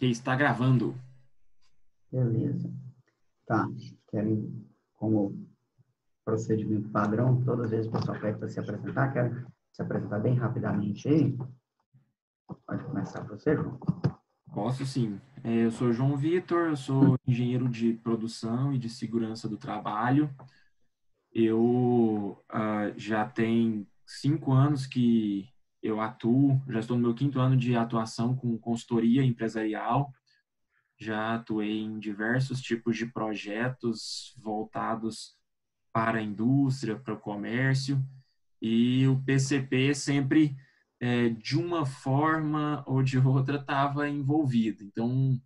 Ok, está gravando. Beleza. Tá. Querem, como procedimento padrão, todas as vezes o pessoal pede para se apresentar, quero se apresentar bem rapidamente aí. Pode começar você, João. Posso sim. Eu sou João Vitor, eu sou engenheiro de produção e de segurança do trabalho. Eu já tenho 5 anos que eu atuo, já estou no meu 5º ano de atuação com consultoria empresarial. Já atuei em diversos tipos de projetos voltados para a indústria, para o comércio, e o PCP sempre, de uma forma ou de outra, estava envolvido. Então,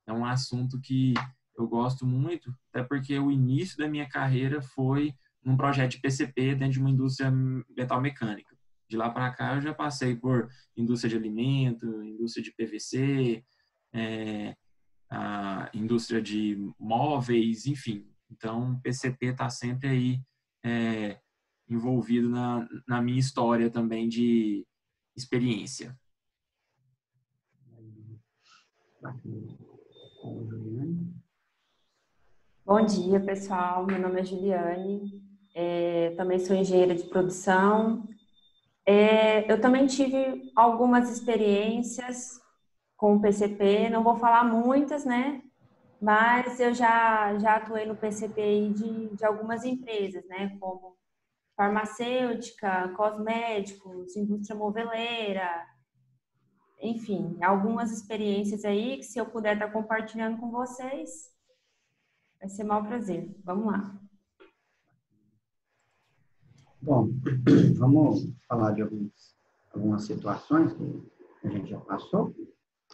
é um assunto que eu gosto muito, até porque o início da minha carreira foi num projeto de PCP dentro de uma indústria metalmecânica. De lá para cá, eu já passei por indústria de alimento, indústria de PVC, a indústria de móveis, enfim. Então, o PCP está sempre aí envolvido na minha história também de experiência. Bom dia, pessoal. Meu nome é Juliane. Também sou engenheira de produção. Eu também tive algumas experiências com o PCP. Não vou falar muitas, né? Mas eu já atuei no PCP de algumas empresas, né? Como farmacêutica, cosméticos, indústria moveleira, enfim, algumas experiências aí que se eu puder estar compartilhando com vocês, vai ser um maior prazer. Vamos lá. Bom, vamos falar de algumas situações que a gente já passou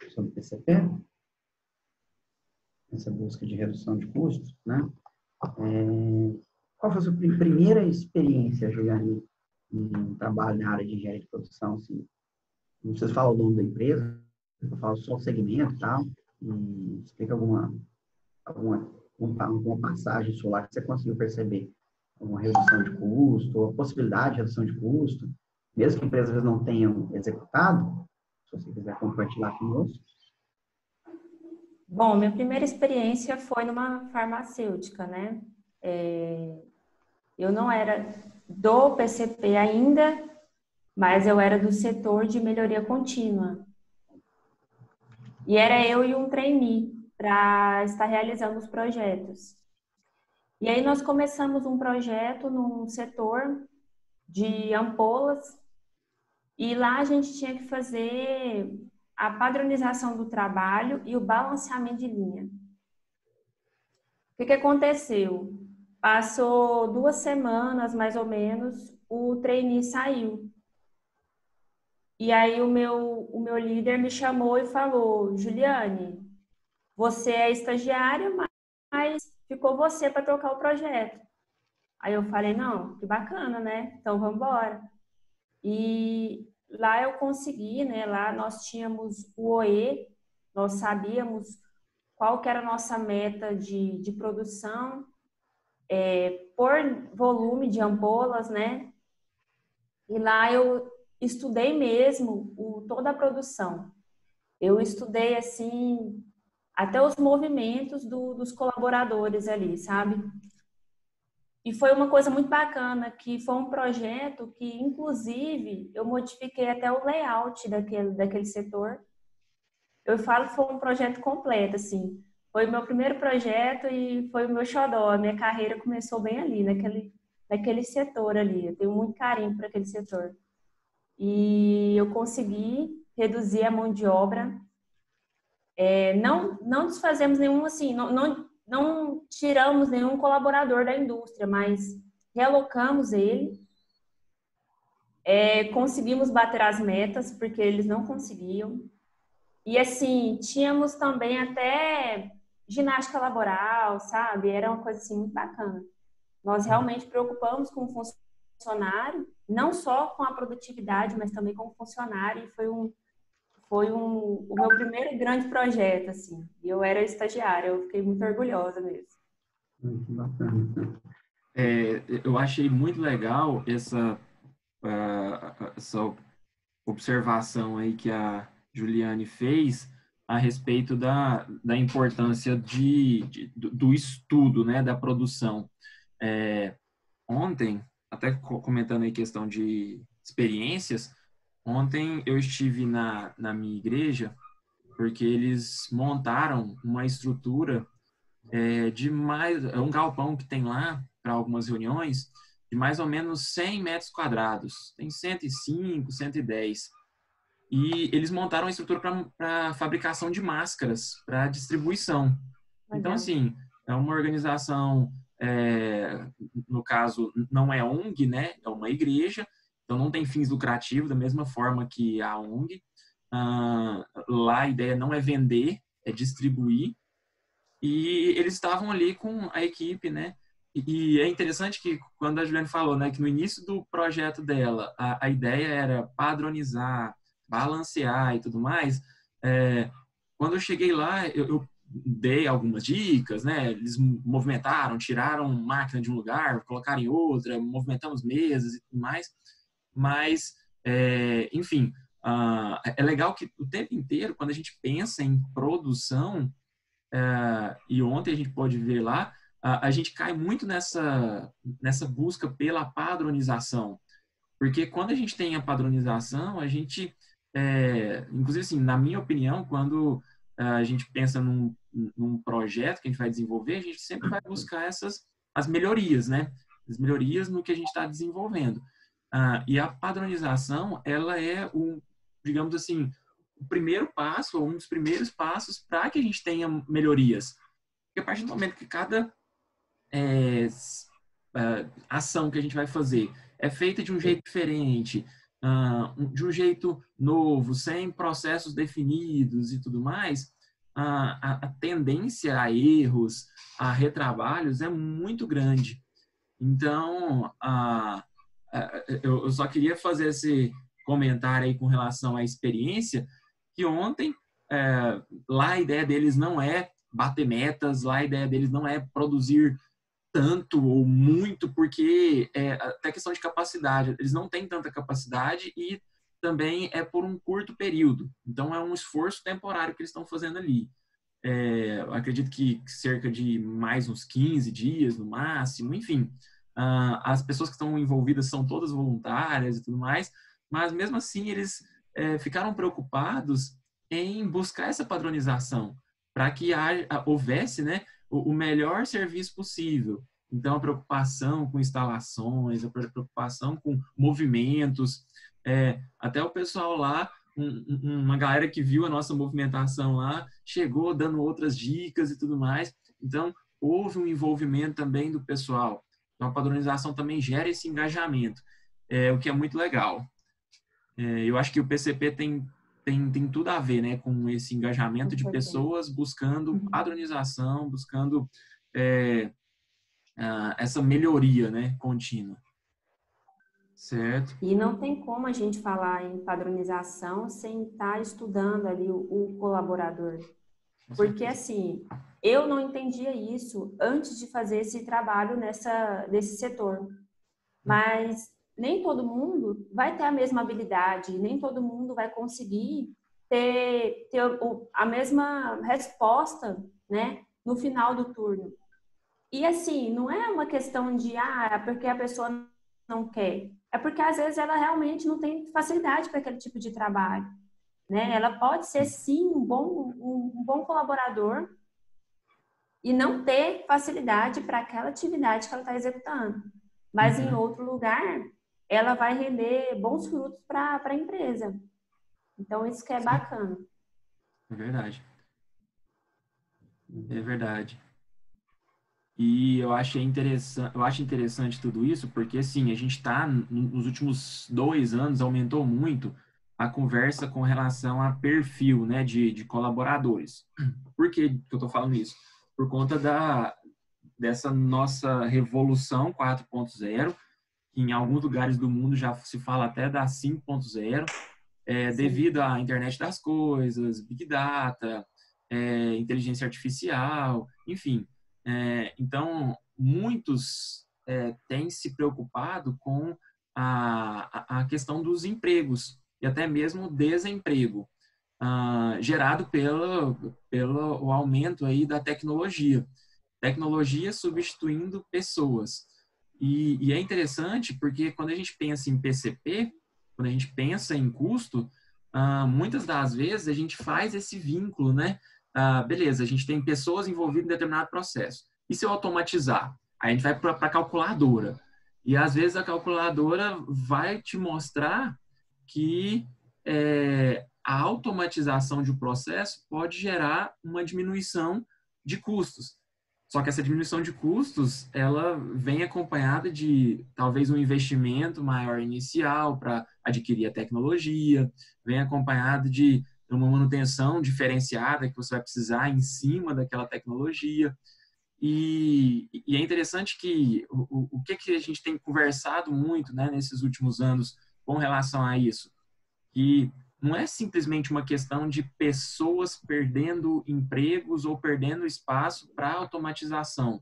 sobre o PCP, essa busca de redução de custos, né? Qual foi a sua primeira experiência, Juliane, em trabalho na área de engenharia de produção? Assim, não precisa falar o nome da empresa, eu falo só o segmento e tal, e explica alguma passagem sua lá que você conseguiu perceber uma redução de custo, ou a possibilidade de redução de custo, mesmo que empresas não tenham executado, se você quiser compartilhar conosco. Bom, minha primeira experiência foi numa farmacêutica, né? Eu não era do PCP ainda, mas eu era do setor de melhoria contínua. E era eu e um trainee para estar realizando os projetos. E aí nós começamos um projeto num setor de ampolas e lá a gente tinha que fazer a padronização do trabalho e o balanceamento de linha. O que aconteceu? Passou 2 semanas, mais ou menos, o trainee saiu. E aí o meu líder me chamou e falou: Juliane, você é estagiária, mas ficou você para tocar o projeto. Aí eu falei: não, que bacana, né? Então vamos embora. E lá eu consegui, né? Lá nós tínhamos o OE, nós sabíamos qual que era a nossa meta de produção por volume de ampolas, né? E lá eu estudei mesmo toda a produção. Eu estudei, assim, até os movimentos dos colaboradores ali, sabe? E foi uma coisa muito bacana, que foi um projeto que, inclusive, eu modifiquei até o layout daquele setor. Eu falo que foi um projeto completo, assim. Foi o meu primeiro projeto e foi o meu xodó. A minha carreira começou bem ali, naquele setor ali. Eu tenho muito carinho por aquele setor. E eu consegui reduzir a mão de obra. Não desfazemos nenhum, assim, não tiramos nenhum colaborador da indústria, mas relocamos ele. Conseguimos bater as metas, porque eles não conseguiam. E, assim, tínhamos também até ginástica laboral, sabe? Era uma coisa, assim, muito bacana. Nós realmente preocupamos com o funcionário, não só com a produtividade, mas também com o funcionário. E o meu primeiro grande projeto, assim. E eu era estagiária, eu fiquei muito orgulhosa mesmo. Muito bacana. Eu achei muito legal essa observação aí que a Juliane fez, a respeito da importância do estudo, né, da produção. Ontem, até comentando aí questão de experiências, ontem eu estive na minha igreja porque eles montaram uma estrutura é um galpão que tem lá para algumas reuniões de mais ou menos 100 metros quadrados. Tem 105, 110. E eles montaram uma estrutura para fabricação de máscaras, para distribuição. Então, assim, é uma organização, no caso, não é ONG, né? É uma igreja, então não tem fins lucrativos, da mesma forma que a ONG. Lá a ideia não é vender, é distribuir. E eles estavam ali com a equipe, né? E é interessante que quando a Juliane falou, né, que no início do projeto dela, a ideia era padronizar, balancear e tudo mais, quando eu cheguei lá, eu dei algumas dicas, né? Eles movimentaram, tiraram máquina de um lugar, colocaram em outra, movimentamos mesas e tudo mais. Mas, enfim, é legal que o tempo inteiro, quando a gente pensa em produção, e ontem a gente pode ver lá, a gente cai muito nessa busca pela padronização. Porque quando a gente tem a padronização, a gente, inclusive assim, na minha opinião, quando a gente pensa num projeto que a gente vai desenvolver, a gente sempre vai buscar as melhorias, né? As melhorias no que a gente está desenvolvendo. E a padronização, ela é digamos assim, o primeiro passo, ou um dos primeiros passos para que a gente tenha melhorias. Porque a partir do momento que cada ação que a gente vai fazer é feita de um jeito diferente, de um jeito novo, sem processos definidos e tudo mais, a tendência a erros, a retrabalhos é muito grande. Então, eu só queria fazer esse comentário aí com relação à experiência, que ontem, lá a ideia deles não é bater metas, lá a ideia deles não é produzir tanto ou muito, porque é até questão de capacidade. Eles não têm tanta capacidade e também é por um curto período. Então, é um esforço temporário que eles estão fazendo ali. Eu acredito que cerca de mais uns 15 dias no máximo, enfim. As pessoas que estão envolvidas são todas voluntárias e tudo mais, mas mesmo assim eles ficaram preocupados em buscar essa padronização para que houvesse, né, o melhor serviço possível. Então, a preocupação com instalações, a preocupação com movimentos, até o pessoal lá, uma galera que viu a nossa movimentação lá, chegou dando outras dicas e tudo mais. Então, houve um envolvimento também do pessoal. Então, a padronização também gera esse engajamento, o que é muito legal. Eu acho que o PCP tem tudo a ver, né, com esse engajamento de pessoas buscando padronização, buscando essa melhoria, né, contínua. Certo. E não tem como a gente falar em padronização sem estar estudando ali o colaborador. Porque, assim, eu não entendia isso antes de fazer esse trabalho nesse setor. Mas nem todo mundo vai ter a mesma habilidade, nem todo mundo vai conseguir ter a mesma resposta, né, no final do turno. E, assim, não é uma questão de, porque a pessoa não quer. É porque, às vezes, ela realmente não tem facilidade para aquele tipo de trabalho, né? Ela pode ser, sim, um bom colaborador e não ter facilidade para aquela atividade que ela está executando. Mas, em outro lugar, ela vai render bons frutos para a empresa. Então, isso que é bacana. É verdade. É verdade. E eu acho interessante tudo isso, porque, assim, a gente está, nos últimos 2 anos, aumentou muito a conversa com relação a perfil, né, de colaboradores. Por que eu estou falando isso? Por conta dessa nossa revolução 4.0, que em alguns lugares do mundo já se fala até da 5.0, devido à internet das coisas, Big Data, inteligência artificial, enfim. Então, muitos têm se preocupado com a questão dos empregos e até mesmo o desemprego. gerado pelo o aumento aí da tecnologia. Tecnologia substituindo pessoas. E é interessante porque quando a gente pensa em PCP, quando a gente pensa em custo, muitas das vezes a gente faz esse vínculo, né? Beleza, a gente tem pessoas envolvidas em determinado processo. E se eu automatizar? Aí a gente vai para a calculadora. E às vezes a calculadora vai te mostrar que a automatização de um processo pode gerar uma diminuição de custos. Só que essa diminuição de custos, ela vem acompanhada de talvez um investimento maior inicial para adquirir a tecnologia, vem acompanhado de uma manutenção diferenciada que você vai precisar em cima daquela tecnologia. E é interessante que o que a gente tem conversado muito, né, nesses últimos anos com relação a isso, que não é simplesmente uma questão de pessoas perdendo empregos ou perdendo espaço para automatização.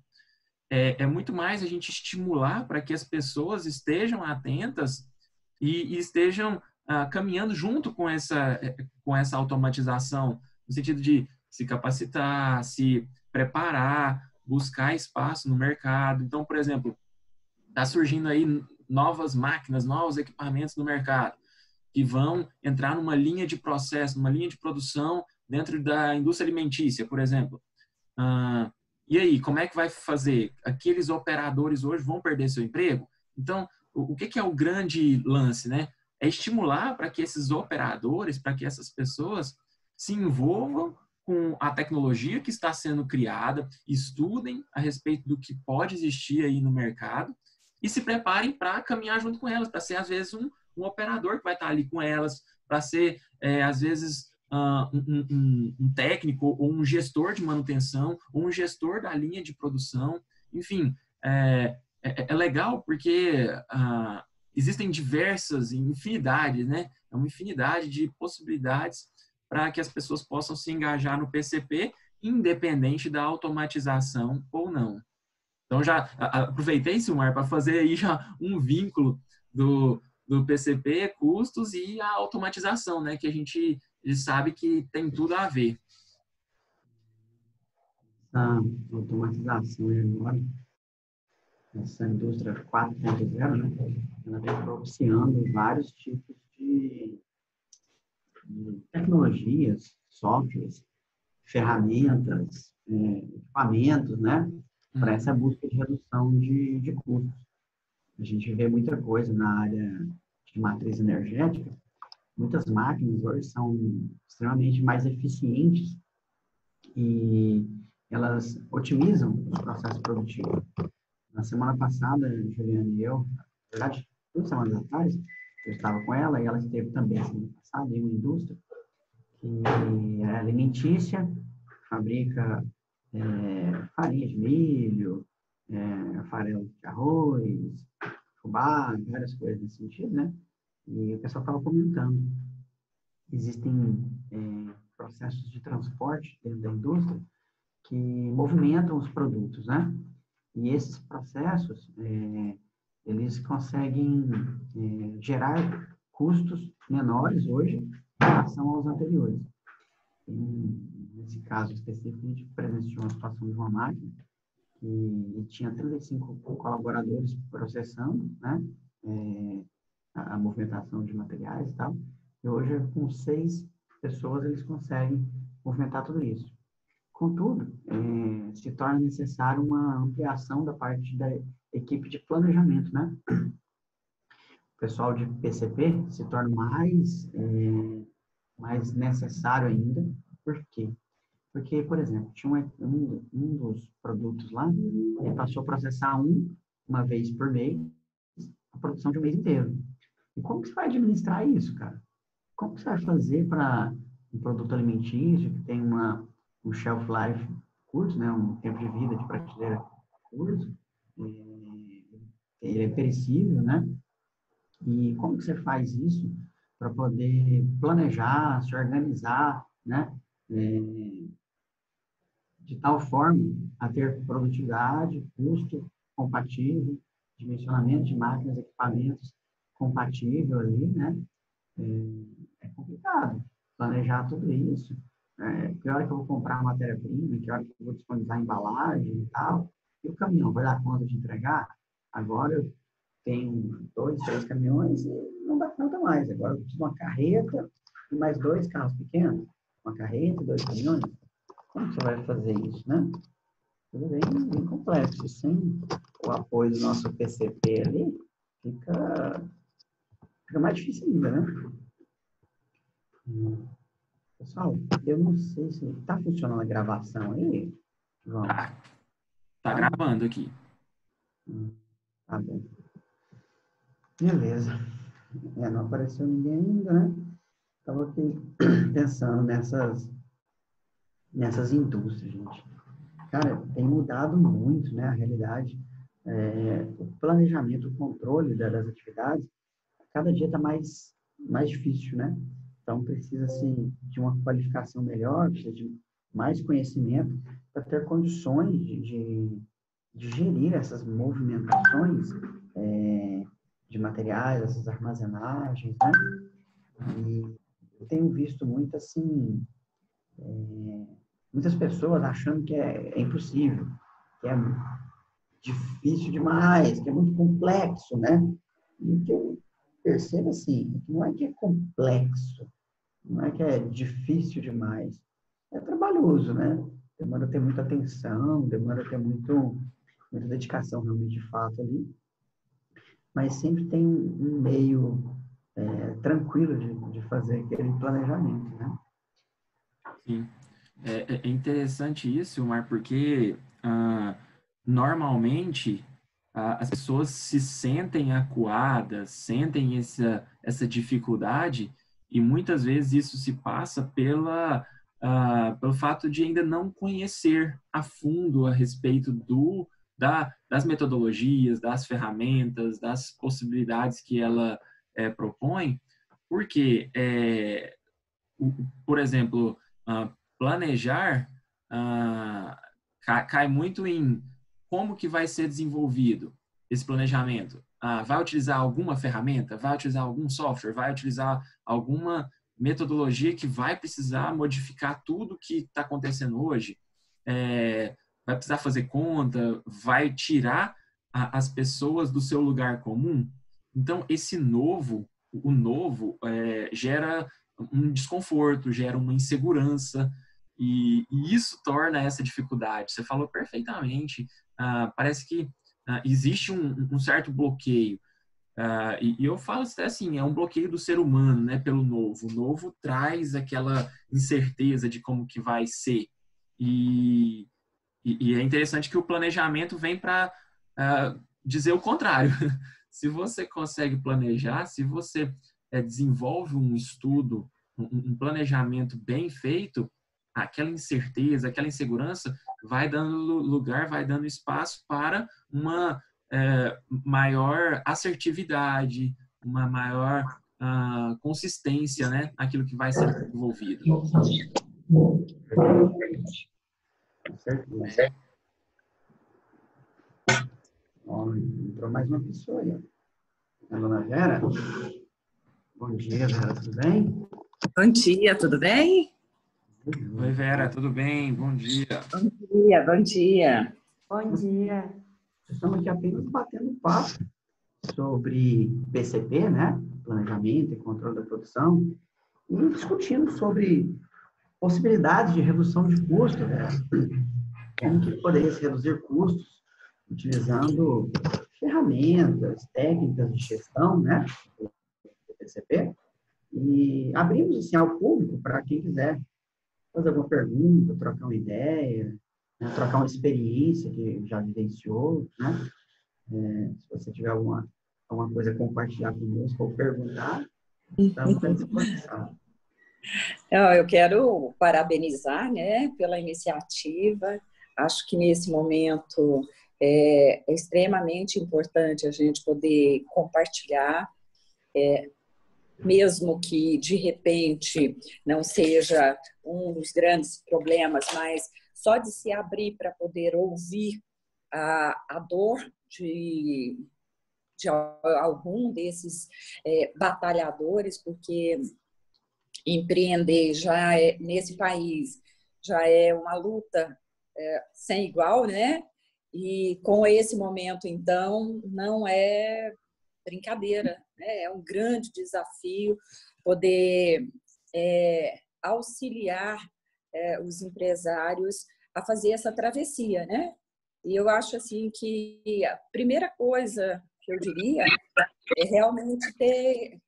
É muito mais a gente estimular para que as pessoas estejam atentas e estejam caminhando junto com essa automatização, no sentido de se capacitar, se preparar, buscar espaço no mercado. Então, por exemplo, está surgindo aí novas máquinas, novos equipamentos no mercado que vão entrar numa linha de processo, numa linha de produção dentro da indústria alimentícia, por exemplo. E aí, como é que vai fazer? Aqueles operadores hoje vão perder seu emprego? Então, o que é o grande lance, né? É estimular para que esses operadores, para que essas pessoas se envolvam com a tecnologia que está sendo criada, estudem a respeito do que pode existir aí no mercado e se preparem para caminhar junto com elas, para ser, às vezes, um operador que vai estar ali com elas, para ser, às vezes, um técnico ou um gestor de manutenção, ou um gestor da linha de produção. Enfim, é legal porque existem diversas infinidades, né? É uma infinidade de possibilidades para que as pessoas possam se engajar no PCP, independente da automatização ou não. Então, já aproveitei, Silmar, para fazer aí já um vínculo do PCP, custos e a automatização, né? Que a gente sabe que tem tudo a ver. Essa automatização agora, essa indústria 4.0, né? Ela vem propiciando vários tipos de tecnologias, softwares, ferramentas, equipamentos, né? Para essa busca de redução de custos. A gente vê muita coisa na área de matriz energética. Muitas máquinas hoje são extremamente mais eficientes e elas otimizam os processos produtivos. Na semana passada, Juliana e eu, na verdade, 2 semanas atrás, eu estava com ela e ela esteve também semana passada em uma indústria que é alimentícia, fabrica farinha de milho, farelo de arroz, fubá, várias coisas nesse sentido, né? E o pessoal estava comentando. Existem processos de transporte dentro da indústria que movimentam os produtos, né? E esses processos, eles conseguem gerar custos menores hoje em relação aos anteriores. Nesse caso específico, a gente presenciou uma situação de uma máquina que tinha 35 colaboradores processando, né? A movimentação de materiais e tal. E hoje, com 6 pessoas, eles conseguem movimentar tudo isso. Contudo, se torna necessário uma ampliação da parte da equipe de planejamento, né? O pessoal de PCP se torna mais necessário ainda. Por quê? Porque, por exemplo, tinha um dos produtos lá, ele passou a processar uma vez por mês, a produção de um mês inteiro. E como que você vai administrar isso, cara? Como que você vai fazer para um produto alimentício que tem um shelf life curto, né? Um tempo de vida de prateleira curto, ele é perecível, né? E como que você faz isso para poder planejar, se organizar, né? De tal forma a ter produtividade, custo compatível, dimensionamento de máquinas, equipamentos compatível ali, né? É complicado. planejar tudo isso, que hora que eu vou comprar a matéria-prima, que hora que eu vou disponibilizar a embalagem e tal, e o caminhão vai dar conta de entregar? Agora eu tenho 2, 3 caminhões e não dá conta mais. Agora eu preciso de uma carreta e mais 2 carros pequenos. Uma carreta e 2 caminhões. Como você vai fazer isso, né? Tudo bem complexo. Sem o apoio do nosso PCP ali, fica mais difícil ainda, né? Pessoal, eu não sei se está funcionando a gravação aí, João. Tá gravando aqui. Tá bom. Beleza. Não apareceu ninguém ainda, né? Estava aqui pensando nessas indústrias, gente. Cara, tem mudado muito, né, a realidade. O planejamento, o controle das atividades, cada dia está mais difícil, né? Então, precisa-se de uma qualificação melhor, precisa de mais conhecimento para ter condições de gerir essas movimentações de materiais, essas armazenagens, né? E eu tenho visto muito, assim, muitas pessoas achando que é impossível, que é difícil demais, que é muito complexo, né? E o que eu percebo, assim, não é que é complexo, não é que é difícil demais, é trabalhoso, né? Demanda ter muita atenção, demanda ter muita dedicação realmente de fato ali, mas sempre tem um meio tranquilo de fazer aquele planejamento, né? Sim. É interessante isso, Mar, porque normalmente as pessoas se sentem acuadas, sentem essa dificuldade, e muitas vezes isso se passa pelo fato de ainda não conhecer a fundo a respeito das metodologias, das ferramentas, das possibilidades que ela propõe, porque, por exemplo, planejar cai muito em como que vai ser desenvolvido esse planejamento. Vai utilizar alguma ferramenta? Vai utilizar algum software? Vai utilizar alguma metodologia que vai precisar modificar tudo que está acontecendo hoje? Vai precisar fazer conta? Vai tirar as pessoas do seu lugar comum? Então, o novo gera um desconforto, gera uma insegurança, e isso torna essa dificuldade. Você falou perfeitamente. Parece que existe um certo bloqueio. E eu falo assim, é um bloqueio do ser humano, né, pelo novo. O novo traz aquela incerteza de como que vai ser. E é interessante que o planejamento vem para dizer o contrário. Se você consegue planejar, se você desenvolve um estudo, um planejamento bem feito, aquela incerteza, aquela insegurança vai dando lugar, vai dando espaço para uma maior assertividade, uma maior consistência, né, naquilo que vai ser desenvolvido. Certo. Entrou mais uma pessoa aí. A dona Vera. Bom dia, Vera, tudo bem? Bom dia, tudo bem? Oi, Vera, tudo bem? Bom dia. Bom dia, bom dia. Bom dia. Estamos aqui apenas batendo papo sobre PCP, né? Planejamento e controle da produção, e discutindo sobre possibilidades de redução de custos, né? Como que poderia se reduzir custos utilizando ferramentas, técnicas de gestão, né? Do PCP. E abrimos assim, ao público para quem quiser fazer alguma pergunta, trocar uma ideia, né? Trocar uma experiência que já vivenciou, né? Se você tiver alguma coisa a compartilhar conosco ou perguntar, estamos à disposição. Eu quero parabenizar, né, pela iniciativa. Acho que nesse momento é extremamente importante a gente poder compartilhar, mesmo que de repente não seja um dos grandes problemas, mas só de se abrir para poder ouvir a dor de algum desses batalhadores, porque empreender já nesse país já é uma luta sem igual, né? E com esse momento, então, não é brincadeira, né? É um grande desafio poder auxiliar os empresários a fazer essa travessia, né? E eu acho assim que a primeira coisa que eu diria é realmente ter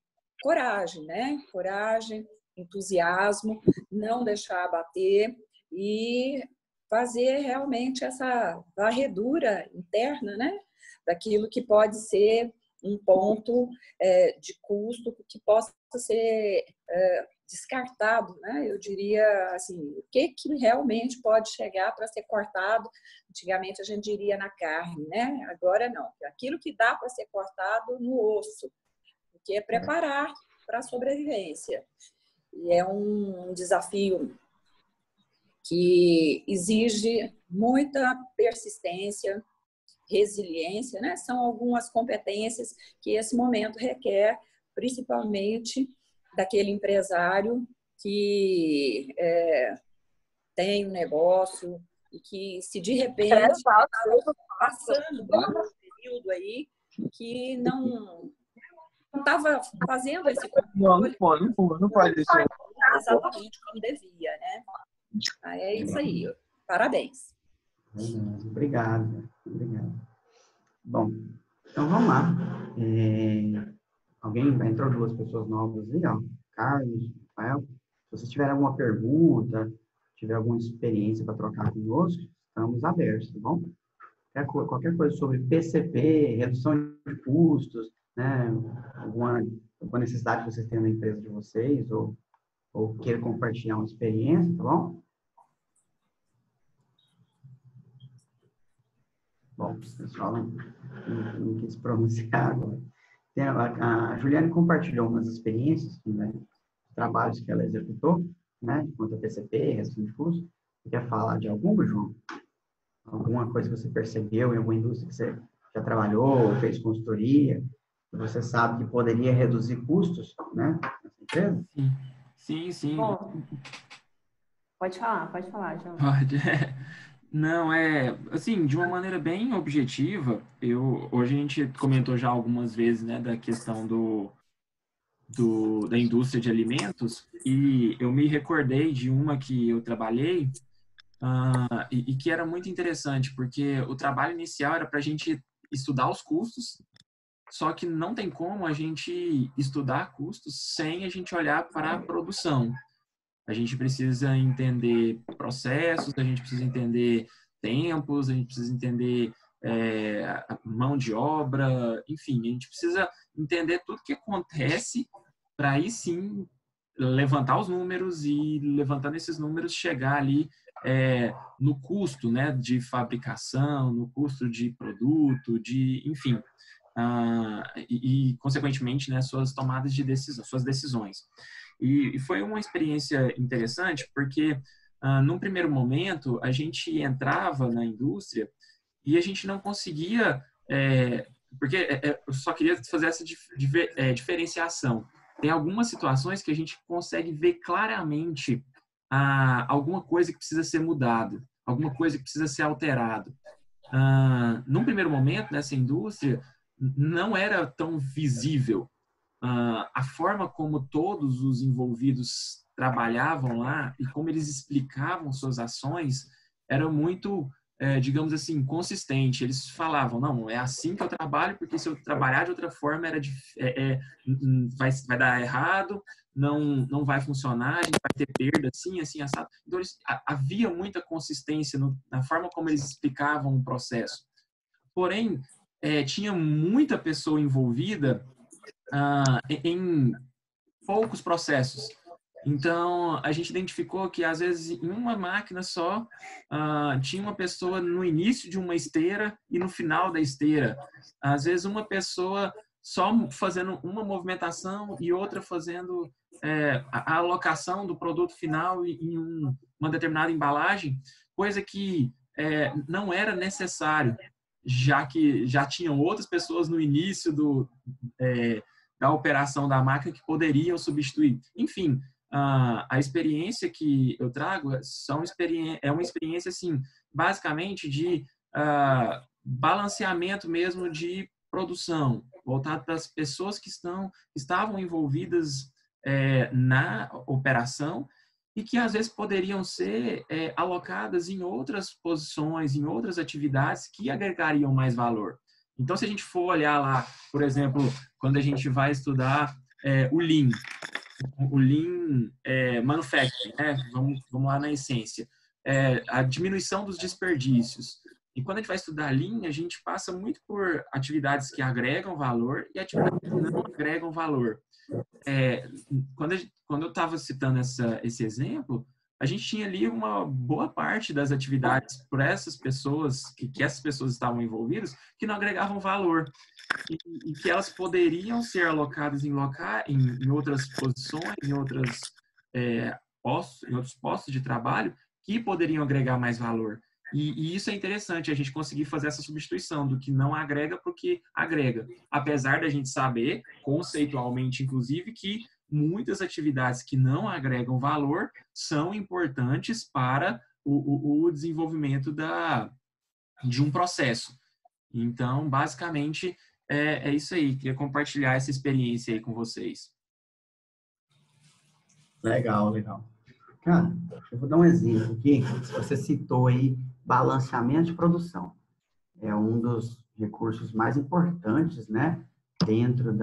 coragem, né? Coragem, entusiasmo, não deixar abater e fazer realmente essa varredura interna, né? Daquilo que pode ser um ponto de custo que possa ser descartado, né? Eu diria assim, o que realmente pode chegar para ser cortado? Antigamente a gente diria na carne, né? Agora não. Aquilo que dá para ser cortado no osso, porque é preparar para a sobrevivência. E é um desafio que exige muita persistência, resiliência, né? São algumas competências que esse momento requer, principalmente daquele empresário que tem um negócio e que, se de repente está passando por um período aí que não estava fazendo esse controle, não pode isso. exatamente como devia, né? É isso aí. Parabéns. Obrigado. Bom, então vamos lá. Alguém entrou 2 pessoas novas aí, ó. Carlos, Rafael. Se vocês tiverem alguma pergunta, tiver alguma experiência para trocar conosco, estamos abertos, tá bom? Qualquer coisa sobre PCP, redução de custos, né? Alguma necessidade que vocês têm na empresa de vocês, ou queiram compartilhar uma experiência, tá bom? Bom, o pessoal não quis pronunciar agora. A Juliane compartilhou umas experiências, né, trabalhos que ela executou, né, quanto a PCP, redução de custos. Você quer falar de alguma, João? Alguma coisa que você percebeu em alguma indústria que você já trabalhou, fez consultoria, que você sabe que poderia reduzir custos, né, nessa empresa? Sim. Bom, pode falar, João. Pode. Não, assim, de uma maneira bem objetiva, hoje a gente comentou já algumas vezes, né, da questão da indústria de alimentos, e eu me recordei de uma que eu trabalhei, e que era muito interessante, porque o trabalho inicial era para a gente estudar os custos, só que não tem como a gente estudar custos sem a gente olhar para a produção. A gente precisa entender processos, a gente precisa entender tempos, a gente precisa entender a mão de obra, enfim, a gente precisa entender tudo que acontece para aí sim levantar os números e, levantando esses números, chegar ali no custo, né, de fabricação, no custo de produto, enfim, consequentemente, né, suas tomadas de decisão, suas decisões. E foi uma experiência interessante porque, num primeiro momento, a gente entrava na indústria e a gente não conseguia, porque eu só queria fazer essa diferenciação. Tem algumas situações que a gente consegue ver claramente alguma coisa que precisa ser mudada, alguma coisa que precisa ser alterada. Num primeiro momento, nessa indústria, não era tão visível. A forma como todos os envolvidos trabalhavam lá e como eles explicavam suas ações era muito, digamos assim, consistente. Eles falavam, não, é assim que eu trabalho, porque se eu trabalhar de outra forma vai dar errado, não vai funcionar, a gente vai ter perda, assim, assado. Então, havia muita consistência na forma como eles explicavam o processo. Porém, tinha muita pessoa envolvida em poucos processos. Então, a gente identificou que, às vezes, em uma máquina só, tinha uma pessoa no início de uma esteira e no final da esteira. Às vezes, uma pessoa só fazendo uma movimentação e outra fazendo a alocação do produto final em uma determinada embalagem, coisa que não era necessário, já que já tinham outras pessoas no início da operação da máquina que poderiam substituir. Enfim, a experiência que eu trago é uma experiência, assim, basicamente de balanceamento mesmo de produção, voltado para as pessoas que estavam envolvidas na operação e que às vezes poderiam ser alocadas em outras posições, em outras atividades que agregariam mais valor. Então, se a gente for olhar lá, por exemplo, quando a gente vai estudar o Lean Manufacturing, né? Vamos lá na essência, a diminuição dos desperdícios. E quando a gente vai estudar Lean, a gente passa muito por atividades que agregam valor e atividades que não agregam valor. Quando eu estava citando esse exemplo, a gente tinha ali uma boa parte das atividades por essas pessoas, que essas pessoas estavam envolvidas, que não agregavam valor. E que elas poderiam ser alocadas em outras posições, em outros postos de trabalho, que poderiam agregar mais valor. E isso é interessante, a gente conseguir fazer essa substituição do que não agrega para o que agrega. Apesar da gente saber, conceitualmente inclusive, que muitas atividades que não agregam valor são importantes para o desenvolvimento de um processo. Então, basicamente, é isso aí. Queria compartilhar essa experiência aí com vocês. Legal, legal. Cara, eu vou dar um exemplo aqui. Você citou aí balanceamento de produção. É um dos recursos mais importantes, né? Dentro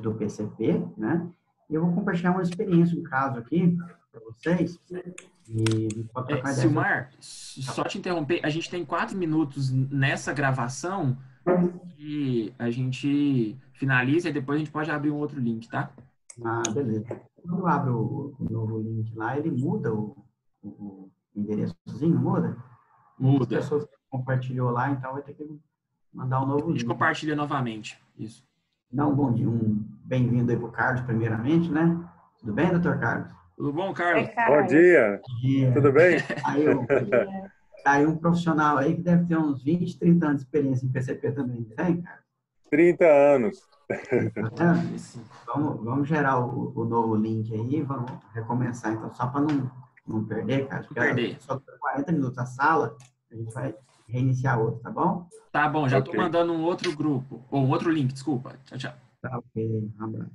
do PCP, né? E eu vou compartilhar uma experiência, um caso aqui para vocês. E Silmar, só te interromper, a gente tem 4 minutos nessa gravação e a gente finaliza e depois a gente pode abrir um outro link, tá? Ah, beleza. Quando eu abro o novo link lá, ele muda o endereçozinho, muda? Muda. As pessoas que compartilhou lá, então vai ter que mandar um novo link. A gente compartilha novamente, isso. Dá um bom dia, bem-vindo aí pro Carlos, primeiramente, né? Tudo bem, doutor Carlos? Tudo bom, Carlos? Bom dia. Tudo bem? Aí um profissional aí que deve ter uns 20, 30 anos de experiência em PCP também, tem, cara? 30 anos. Vamos gerar o novo link aí, vamos recomeçar, então, só para não perder, cara. Só 40 minutos a sala, a gente vai reiniciar outro, tá bom? Tá bom, já estou mandando um outro grupo, ou um outro link, desculpa. Tchau, tchau. Tá, ok. Um abraço.